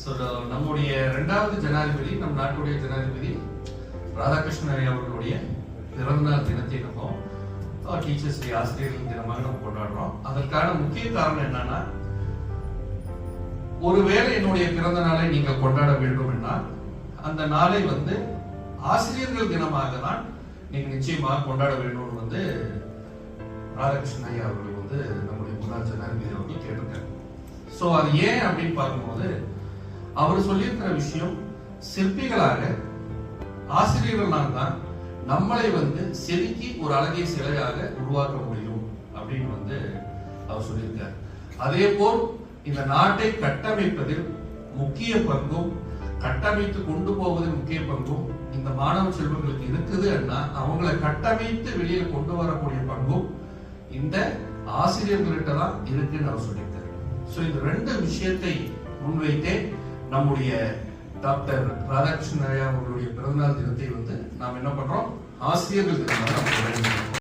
நம்முடைய இரண்டாவது ஜனாதிபதி, நம் நாட்டுடைய ஜனாதிபதி ராதாகிருஷ்ணன் ஐயா அவர்களுடைய பிறந்தநாள் தினத்தை நம்ம டீச்சர்ஸ் டே, ஆசிரியர்கள் தினமாக நம்ம கொண்டாடுறோம். அதற்கான முக்கிய காரணம் என்னன்னா, ஒருவேளை என்னுடைய பிறந்த நாளை நீங்கள் கொண்டாட வேண்டும் என்றால் அந்த நாளை ஆசிரியர்கள் தினமாக தான் நீங்க நிச்சயமாக கொண்டாட வேண்டும் ராதாகிருஷ்ணன் ஐயா அவர்கள் நம்முடைய முன்னாள் ஜனாதிபதி அவர்கள் கேட்டிருக்காரு. சோ அது ஏன் அப்படின்னு பார்க்கும்போது, அவர் சொல்லியிருக்கிற விஷயம், சிற்பிகளாக ஆசிரியர்களால் தான் நம்மளை செதுக்கி ஒரு அழகிய சிலையாக உருவாக்க முடியும் அப்படின்னு அவர் சொல்லியிருக்கார். அதே போல் இந்த நாட்டை கட்டமைப்பதில் முக்கிய பங்கும், கட்டமைத்து கொண்டு போவதில் முக்கிய பங்கும் இந்த மாணவ செல்வங்களுக்கு இருக்குதுன்னா, அவங்களை கட்டமைத்து வெளியே கொண்டு வரக்கூடிய பங்கும் இந்த ஆசிரியர்கள்கிட்ட தான் இருக்குன்னு அவர் சொல்லியிருக்காரு. சோ இந்த ரெண்டு விஷயத்தை முன்வைத்தே நம்முடைய டாக்டர் ராதாகிருஷ்ணன் ஐயா அவர்களுடைய பிறந்தநாள் தினத்தை நாம் என்ன பண்றோம், ஆசிரியர்கள் தினமாக